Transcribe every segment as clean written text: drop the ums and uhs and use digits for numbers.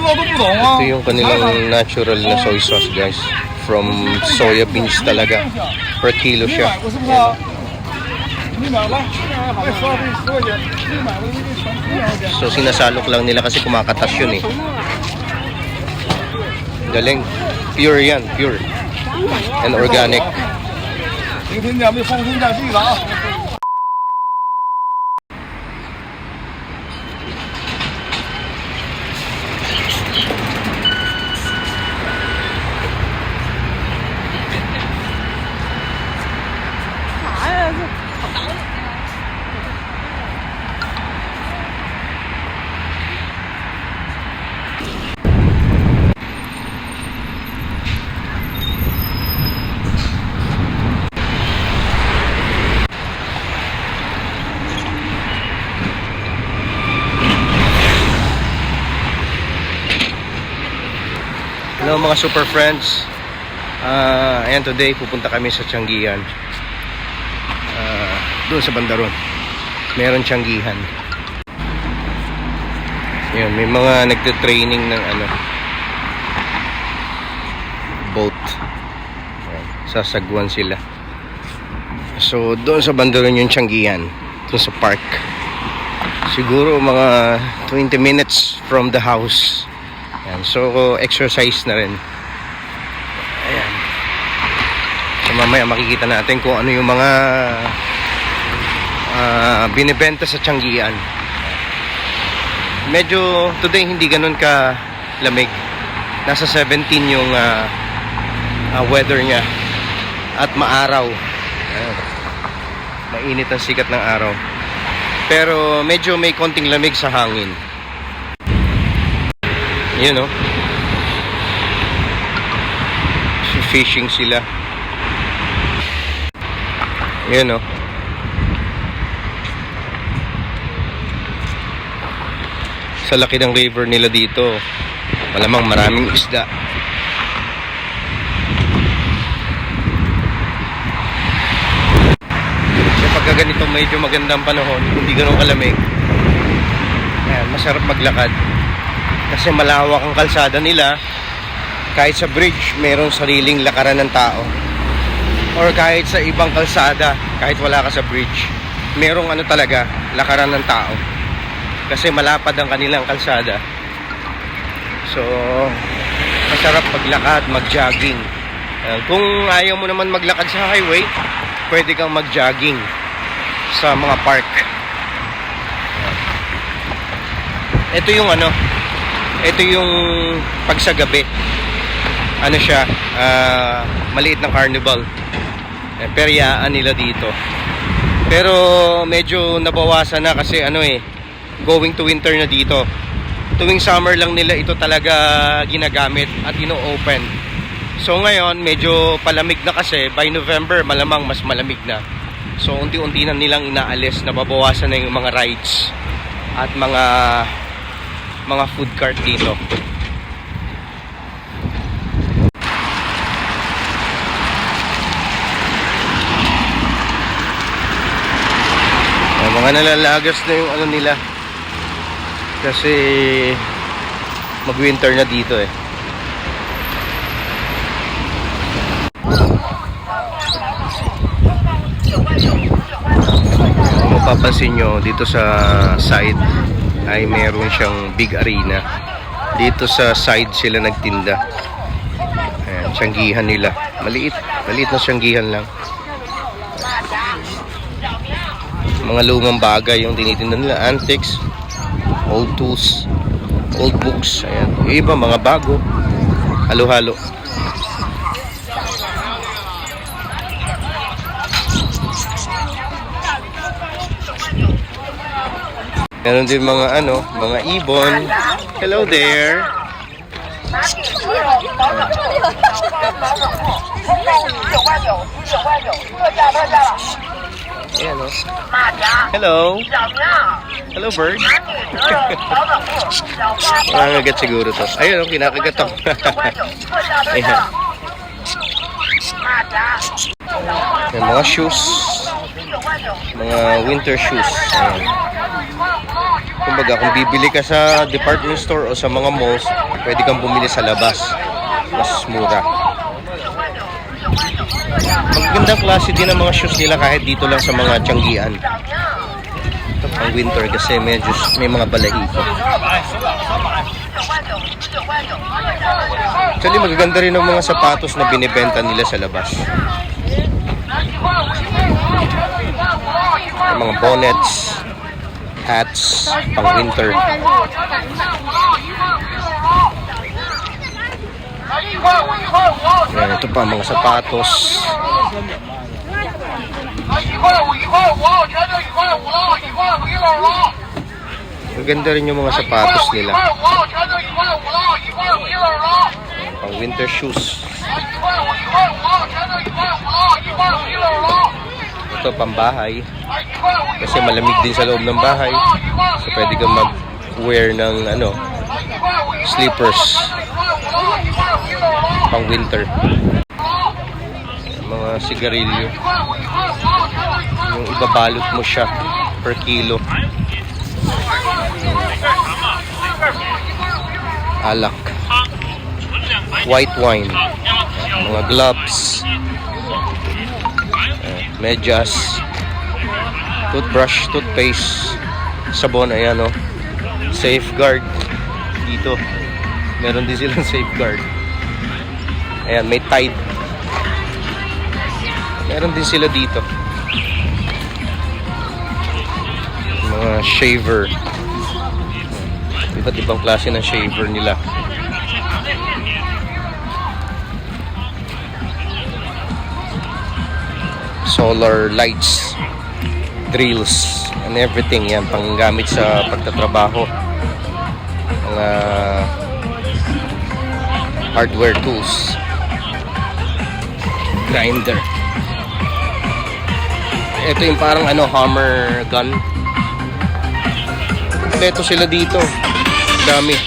Ito yung kanilang natural na soy sauce, guys. From soya beans talaga. Per kilo siya. Ayan. So sinasalok lang nila kasi kumakatas yun eh. Galing. Pure yan, pure. And organic. Hello mga super friends. Ayan, today pupunta kami sa Tianggian. Doon sa Bandaron meron Tianggihan. Ayan, may mga nagte-training ng boat. Ayan, sasagwan sila. So doon sa Bandaron yung Tianggian, doon sa park. Siguro mga 20 minutes from the house. Ayan, so exercise na rin. Ayan. So mamaya makikita natin kung ano yung mga binibenta sa Tianggian. Medyo today hindi ganun ka lamig. Nasa 17 yung weather niya. At maaraw. Ayan. Mainit ang sikat ng araw. Pero medyo may konting lamig sa hangin. You know, fishing sila. You know, sa laki ng river nila dito, malamang maraming isda. Kasi pagka ganito medyo magandang panahon, hindi ganun kalamig, ayan, masarap maglakad. Kasi malawak ang kalsada nila. Kahit sa bridge, mayroong sariling lakaran ng tao. Or kahit sa ibang kalsada, kahit wala ka sa bridge, mayroong talaga, lakaran ng tao. Kasi malapad ang kanilang kalsada. So, masarap maglakad, mag-jogging. Kung ayaw mo naman maglakad sa highway, pwede kang mag-jogging sa mga park. Ito yung ito yung pag sa gabi, siya, maliit na carnival. Peryaan nila dito. Pero medyo nabawasan na kasi going to winter na dito. Tuwing summer lang nila ito talaga ginagamit at ino-open. So ngayon medyo palamig na kasi by November malamang mas malamig na. So unti-unti na nilang inaalis, nababawasan na yung mga rides at mga food cart dito. Mga nalalagas na yung nila. Kasi mag-winter na dito eh. Kung mapapansin nyo, dito sa side ay meron siyang big arena. Dito sa side sila nagtinda. Ayan, Tianggihan nila. Maliit na Tianggihan lang. Mga lumang bagay yung tinitinda nila. Antiques, old tools, old books. Ayan. Yung iba mga bago. Halo-halo. Meron din mga mga ibon. Hello there. Ayan, hello. Hello bird. Nakakagat siguro to. Ayun, kinakagat to. Ayan. Ayan, mga shoes. Mga winter shoes. Ayan. Kumbaga, kung bibili ka sa department store o sa mga malls, pwede kang bumili sa labas. Mas mura. Magandang klase din ang mga shoes nila kahit dito lang sa mga Tianggian. Ito pang winter kasi medyo may mga balahibo. Actually, magaganda rin ang mga sapatos na binibenta nila sa labas. Yung mga bonnets, hats, pang winter. Yan, ito pa mga sapatos. Maganda rin yung mga sapatos nila. Pang winter shoes. Ito pambahay. Kasi malamig din sa loob ng bahay. So pwede kang mag-wear ng slippers. Pang winter. Mga sigarilyo. Yung ibabalot mo siya per kilo. Alak. White wine. Mga gloves. Medyas. Toothbrush, toothpaste. Sabon, ayan o. Safeguard. Dito. Meron din silang safeguard. Ayan, may Tide. Meron din sila dito. Mga shaver. Iba't ibang klase ng shaver nila. Solar lights. Drills. And everything. Yan, panggamit sa pagtatrabaho. Mga hardware tools. Grinder. Ito yung parang hammer gun. Ito sila dito. Dami.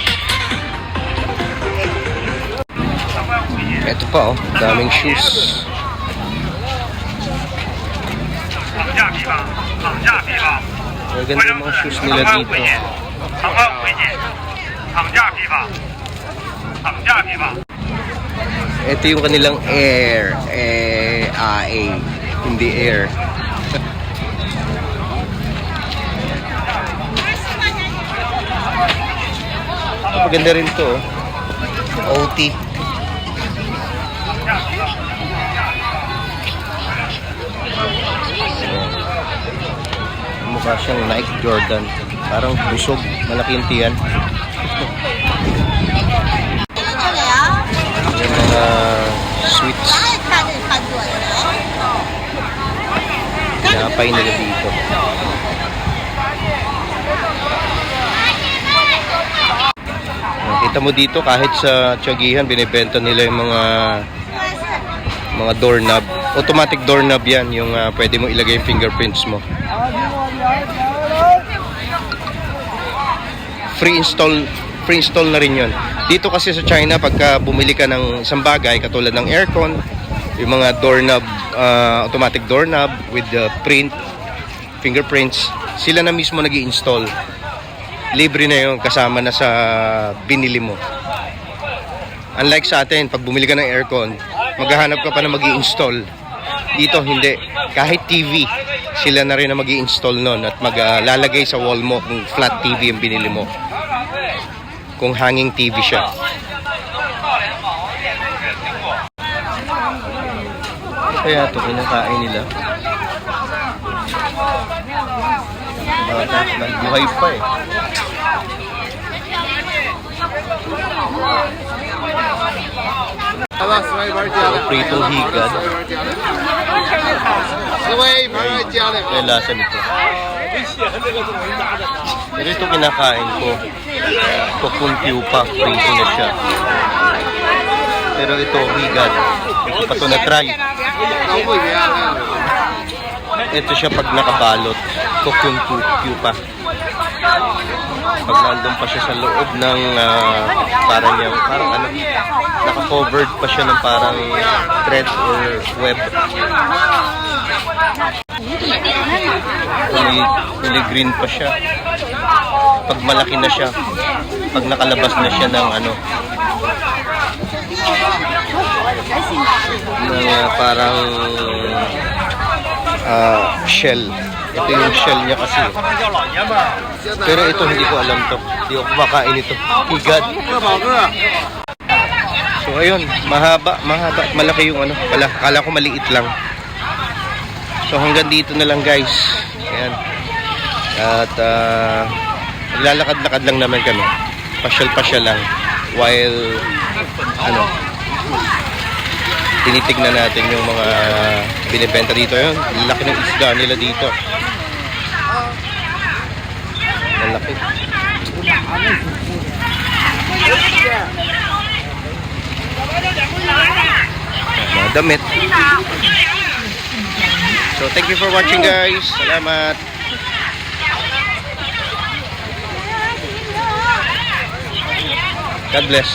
Ito pa daming shoes. Maganda yung mga shoes nila dito. Ito yung kanilang Air. Hindi Air. Maganda rin to. OT. Mukha siyang Nike Jordan. Parang busog. Malaking tiyan. Yung mga sweets. Napay nila dito. Kita mo dito kahit sa Tianggian binibenta nila yung mga doorknob. Automatic doorknob yan, yung pwede mo ilagay yung fingerprints mo. Free install na rin yun. Dito kasi sa China, pagka bumili ka ng isang bagay katulad ng aircon, yung mga doorknob, automatic doorknob with the fingerprints, sila na mismo nag-i-install. Libre na yun, kasama na sa binili mo. Unlike sa atin, pag bumili ka ng aircon, maghahanap ka pa na mag-i-install. Dito, hindi. Kahit TV, sila na rin na mag-i-install nun at maglalagay sa wall mo kung flat TV yung binili mo. Kung hanging TV siya. Kaya ito, kinakain nila. Buhay pa eh. Pritong higad. Kaya lasa nito. Pero ito kinakain ko. Kukuntiw pa. Prito na siya. Pero ito higad. Ito pa ito na-try. Ito siya pag nakabalot. Kukuntiw pa. Pag nandun pa siya sa loob ng parang naka-covered pa siya ng parang thread or web. Fully green pa siya. pag malaki na siya, pag nakalabas na siya ng ano, ng parang shell. Ito yung shell niya kasi. Pero ito hindi ko alam to. Hindi ko kumakain ito. Higad. So ayun, mahaba. Malaki yung ano. Akala ko maliit lang. So hanggang dito na lang guys. Ayan. At naglalakad-lakad lang naman kami. Pasyal-pasyal lang. While ano, tinitignan natin yung mga binibenta dito. Yun, laki ng isda nila dito. Malaki. Mga damit. So thank you for watching guys. Salamat. God bless.